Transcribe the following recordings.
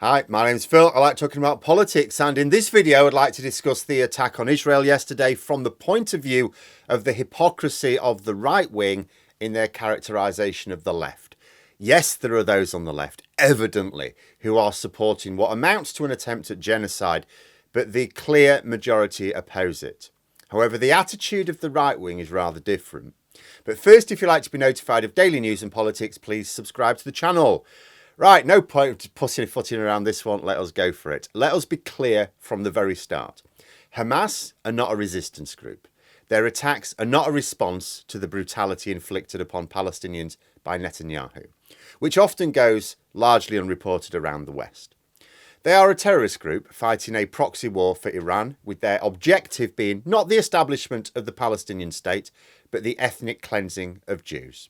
Hi, my name's Phil. I like talking about politics, and in this video I'd like to discuss the attack on Israel yesterday from the point of view of the hypocrisy of the right wing in their characterisation of the left. Yes, there are those on the left, evidently, who are supporting what amounts to an attempt at genocide, but the clear majority oppose it. However, the attitude of the right wing is rather different. But first, if you'd like to be notified of daily news and politics, please subscribe to the channel. Right, no point pussyfooting around this one. Let us go for it. Let us be clear from the very start. Hamas are not a resistance group. Their attacks are not a response to the brutality inflicted upon Palestinians by Netanyahu, which often goes largely unreported around the West. They are a terrorist group fighting a proxy war for Iran, with their objective being not the establishment of the Palestinian state, but the ethnic cleansing of Jews.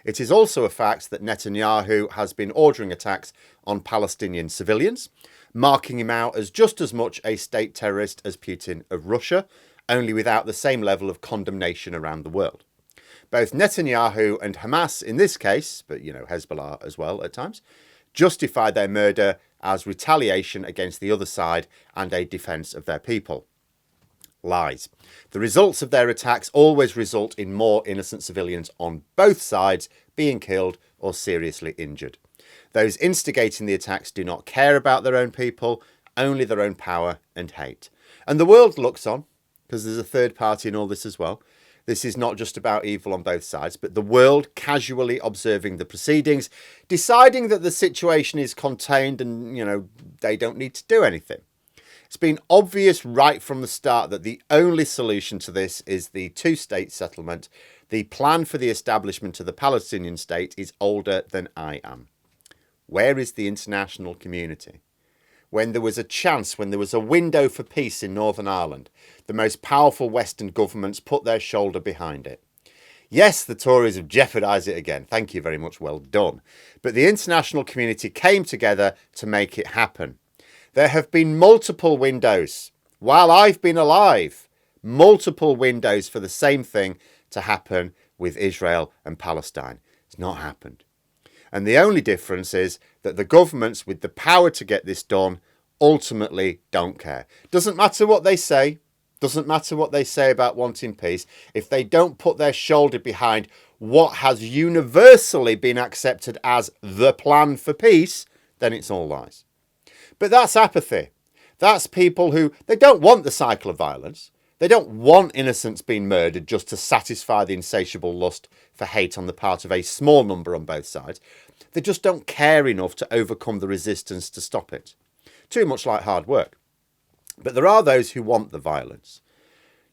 It is also a fact that Netanyahu has been ordering attacks on Palestinian civilians, marking him out as just as much a state terrorist as Putin of Russia, only without the same level of condemnation around the world. Both Netanyahu and Hamas in this case, but Hezbollah as well at times, justify their murder as retaliation against the other side and a defence of their people. Lies. The results of their attacks always result in more innocent civilians on both sides being killed or seriously injured. Those instigating the attacks do not care about their own people, only their own power and hate. And the world looks on, because there's a third party in all this as well. This is not just about evil on both sides, but the world casually observing the proceedings, deciding that the situation is contained and, they don't need to do anything. It's been obvious right from the start that the only solution to this is the two-state settlement. The plan for the establishment of the Palestinian state is older than I am. Where is the international community? When there was a chance, when there was a window for peace in Northern Ireland, the most powerful Western governments put their shoulder behind it. Yes, the Tories have jeopardised it again. Thank you very much. Well done. But the international community came together to make it happen. There have been multiple windows, while I've been alive, multiple windows for the same thing to happen with Israel and Palestine. It's not happened. And the only difference is that the governments with the power to get this done ultimately don't care. Doesn't matter what they say. Doesn't matter what they say about wanting peace. If they don't put their shoulder behind what has universally been accepted as the plan for peace, then it's all lies. But that's apathy. That's people who, they don't want the cycle of violence. They don't want innocents being murdered just to satisfy the insatiable lust for hate on the part of a small number on both sides. They just don't care enough to overcome the resistance to stop it. Too much like hard work. But there are those who want the violence.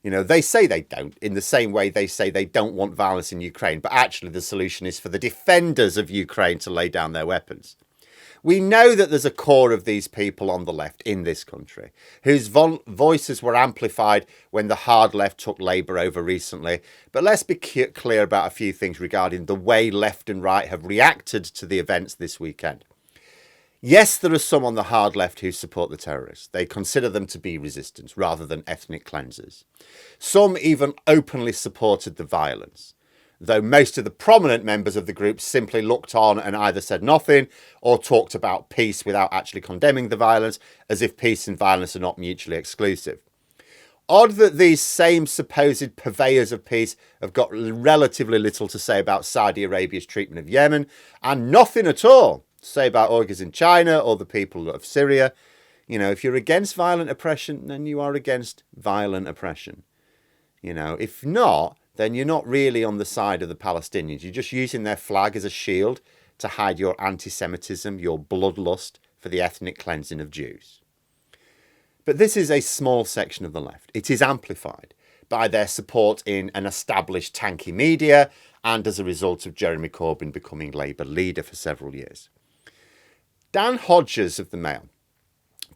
They say they don't, in the same way they say they don't want violence in Ukraine, but actually the solution is for the defenders of Ukraine to lay down their weapons. We know that there's a core of these people on the left in this country whose voices were amplified when the hard left took Labour over recently. But let's be clear about a few things regarding the way left and right have reacted to the events this weekend. Yes, there are some on the hard left who support the terrorists. They consider them to be resistance rather than ethnic cleansers. Some even openly supported the violence, though most of the prominent members of the group simply looked on and either said nothing or talked about peace without actually condemning the violence, as if peace and violence are not mutually exclusive. Odd that these same supposed purveyors of peace have got relatively little to say about Saudi Arabia's treatment of Yemen, and nothing at all to say about Uyghurs in China or the people of Syria. If you're against violent oppression, then you are against violent oppression. If not, then you're not really on the side of the Palestinians. You're just using their flag as a shield to hide your anti-Semitism, your bloodlust for the ethnic cleansing of Jews. But this is a small section of the left. It is amplified by their support in an established tanky media and as a result of Jeremy Corbyn becoming Labour leader for several years. Dan Hodges of the Mail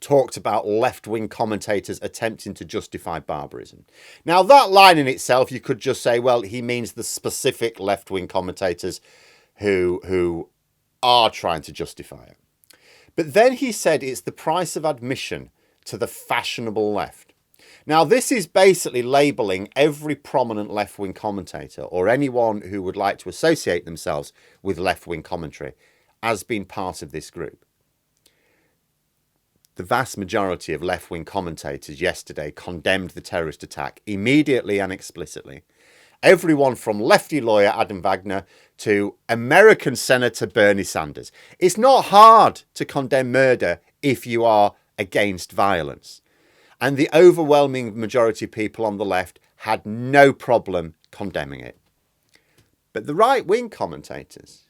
talked about left-wing commentators attempting to justify barbarism. Now, that line in itself, you could just say, well, he means the specific left-wing commentators who are trying to justify it. But then he said it's the price of admission to the fashionable left. Now, this is basically labelling every prominent left-wing commentator or anyone who would like to associate themselves with left-wing commentary as being part of this group. The vast majority of left-wing commentators yesterday condemned the terrorist attack immediately and explicitly. Everyone from lefty lawyer Adam Wagner to American Senator Bernie Sanders. It's not hard to condemn murder if you are against violence. And the overwhelming majority of people on the left had no problem condemning it. But the right-wing commentators,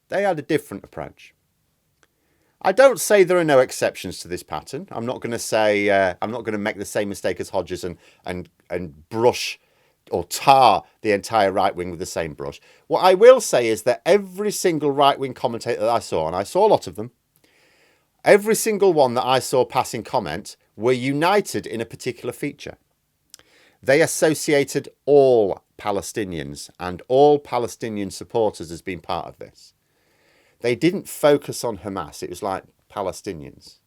they had a different approach. I don't say there are no exceptions to this pattern. I'm not going to say, I'm not going to make the same mistake as Hodges and brush or tar the entire right wing with the same brush. What I will say is that every single right wing commentator that I saw, and I saw a lot of them, every single one that I saw passing comment were united in a particular feature. They associated all Palestinians and all Palestinian supporters as being part of this. They didn't focus on Hamas. It was like Palestinians.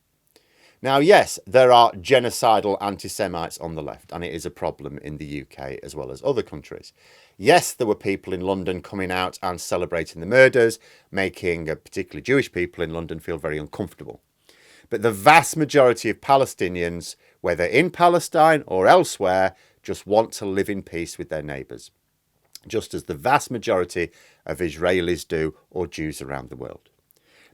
Now, yes, there are genocidal anti-Semites on the left, and it is a problem in the UK as well as other countries. Yes, there were people in London coming out and celebrating the murders, making particularly Jewish people in London feel very uncomfortable. But the vast majority of Palestinians, whether in Palestine or elsewhere, just want to live in peace with their neighbours, just as the vast majority of Israelis do, or Jews around the world.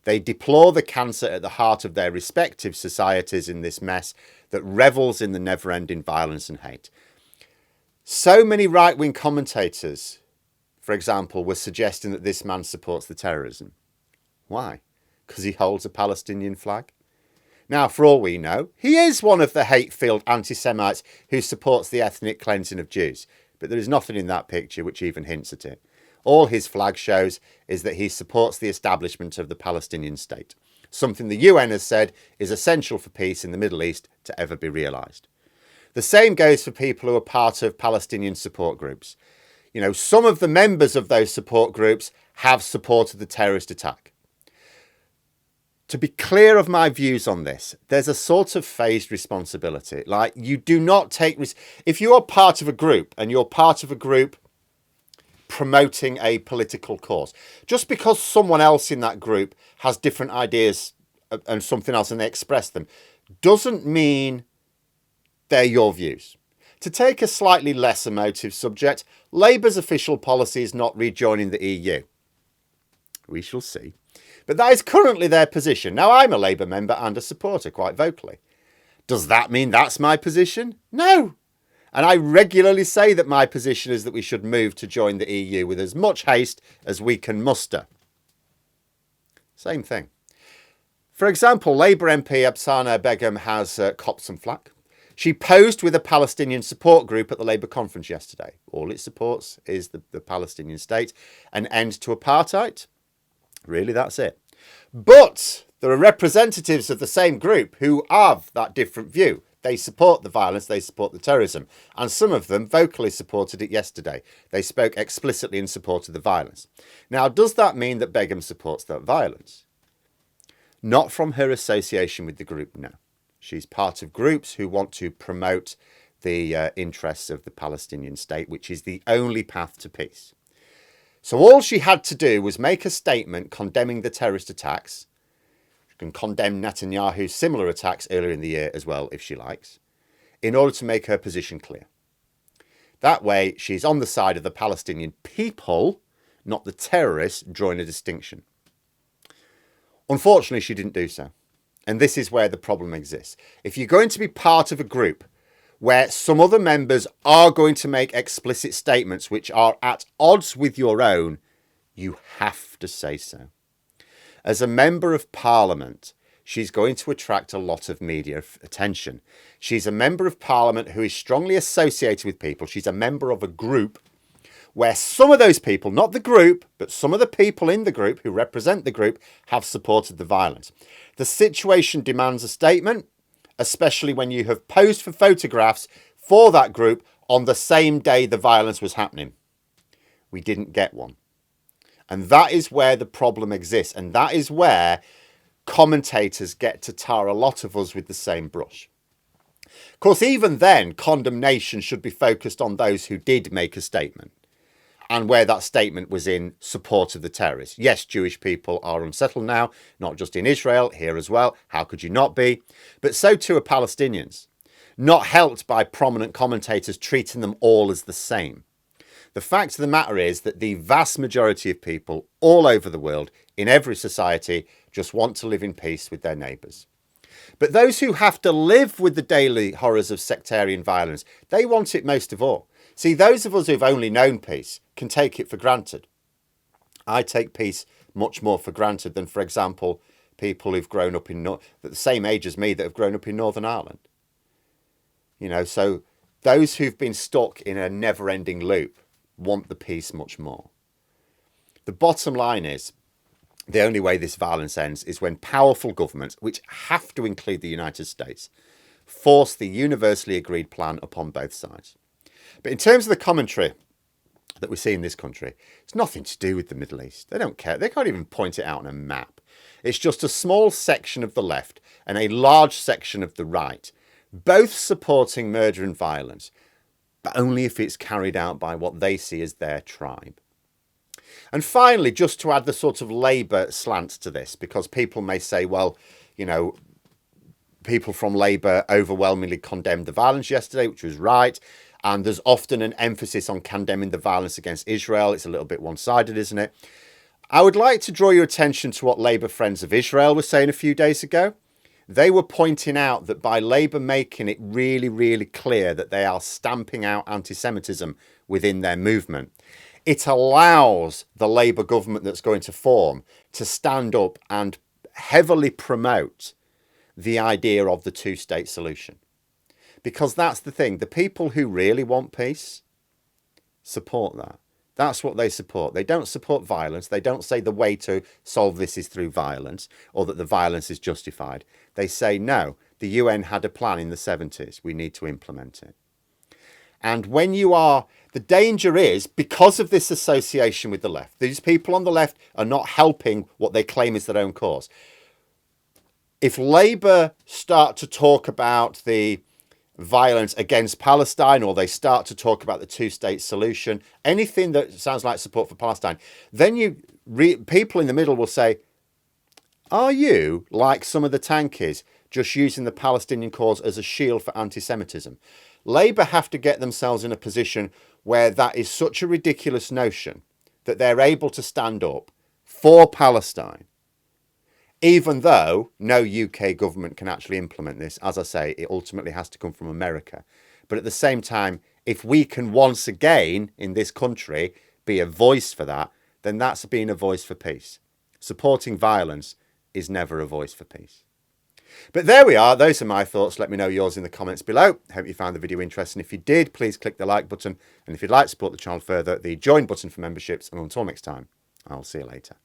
They deplore the cancer at the heart of their respective societies in this mess that revels in the never-ending violence and hate. So many right-wing commentators, for example, were suggesting that this man supports the terrorism. Why? Because he holds a Palestinian flag? Now, for all we know, he is one of the hate-filled anti-Semites who supports the ethnic cleansing of Jews. But there is nothing in that picture which even hints at it. All his flag shows is that he supports the establishment of the Palestinian state, something the UN has said is essential for peace in the Middle East to ever be realised. The same goes for people who are part of Palestinian support groups. You know, some of the members of those support groups have supported the terrorist attack. To be clear of my views on this, there's a sort of phased responsibility. Like, you do not take... If you are part of a group and you're part of a group promoting a political cause, just because someone else in that group has different ideas and something else and they express them, doesn't mean they're your views. To take a slightly less emotive subject, Labour's official policy is not rejoining the EU. We shall see. But that is currently their position. Now, I'm a Labour member and a supporter, quite vocally. Does that mean that's my position? No. And I regularly say that my position is that we should move to join the EU with as much haste as we can muster. Same thing. For example, Labour MP Absana Begum has copped some flack. She posed with a Palestinian support group at the Labour conference yesterday. All it supports is the Palestinian state, an end to apartheid. Really, that's it. But there are representatives of the same group who have that different view. They support the violence, they support the terrorism. And some of them vocally supported it yesterday. They spoke explicitly in support of the violence. Now, does that mean that Begum supports that violence? Not from her association with the group, no. She's part of groups who want to promote the interests of the Palestinian state, which is the only path to peace. So all she had to do was make a statement condemning the terrorist attacks. She can condemn Netanyahu's similar attacks earlier in the year as well, if she likes, in order to make her position clear. That way, she's on the side of the Palestinian people, not the terrorists, drawing a distinction. Unfortunately, she didn't do so. And this is where the problem exists. If you're going to be part of a group where some other members are going to make explicit statements which are at odds with your own, you have to say so. As a member of parliament, she's going to attract a lot of media attention. She's a member of parliament who is strongly associated with people. She's a member of a group where some of those people, not the group, but some of the people in the group who represent the group have supported the violence. The situation demands a statement, especially when you have posed for photographs for that group on the same day the violence was happening. We didn't get one. And that is where the problem exists. And that is where commentators get to tar a lot of us with the same brush. Of course, even then, condemnation should be focused on those who did make a statement. and where that statement was in support of the terrorists. Yes, Jewish people are unsettled now, not just in Israel, here as well. How could you not be? But so too are Palestinians, not helped by prominent commentators treating them all as the same. The fact of the matter is that the vast majority of people all over the world, in every society, just want to live in peace with their neighbours. But those who have to live with the daily horrors of sectarian violence, they want it most of all. See, those of us who've only known peace can take it for granted. I take peace much more for granted than, for example, people who've grown up in the same age as me that have grown up in Northern Ireland. You know, so those who've been stuck in a never-ending loop want the peace much more. The bottom line is, the only way this violence ends is when powerful governments, which have to include the United States, force the universally agreed plan upon both sides. But in terms of the commentary that we see in this country, it's nothing to do with the Middle East. They don't care. They can't even point it out on a map. It's just a small section of the left and a large section of the right, both supporting murder and violence, but only if it's carried out by what they see as their tribe. And finally, just to add the sort of Labour slant to this, because people may say, well, you know, people from Labour overwhelmingly condemned the violence yesterday, which was right. And there's often an emphasis on condemning the violence against Israel. It's a little bit one-sided, isn't it? I would like to draw your attention to what Labour Friends of Israel were saying a few days ago. They were pointing out that by Labour making it really, really clear that they are stamping out anti-Semitism within their movement, it allows the Labour government that's going to form to stand up and heavily promote the idea of the two-state solution. Because that's the thing. The people who really want peace support that. That's what they support. They don't support violence. They don't say the way to solve this is through violence or that the violence is justified. They say, no, the UN had a plan in the 70s. We need to implement it. And when you are, the danger is, because of this association with the left, these people on the left are not helping what they claim is their own cause. If Labour start to talk about the violence against Palestine, or they start to talk about the two-state solution, anything that sounds like support for Palestine, then people in the middle will say, are you, like some of the tankies, just using the Palestinian cause as a shield for anti-Semitism? Labour have to get themselves in a position where that is such a ridiculous notion that they're able to stand up for Palestine, even though no UK government can actually implement this. As I say, it ultimately has to come from America. But at the same time, if we can once again in this country be a voice for that, then that's being a voice for peace. Supporting violence is never a voice for peace. But there we are. Those are my thoughts. Let me know yours in the comments below. Hope you found the video interesting. If you did, please click the like button. And if you'd like to support the channel further, the join button for memberships. And until next time, I'll see you later.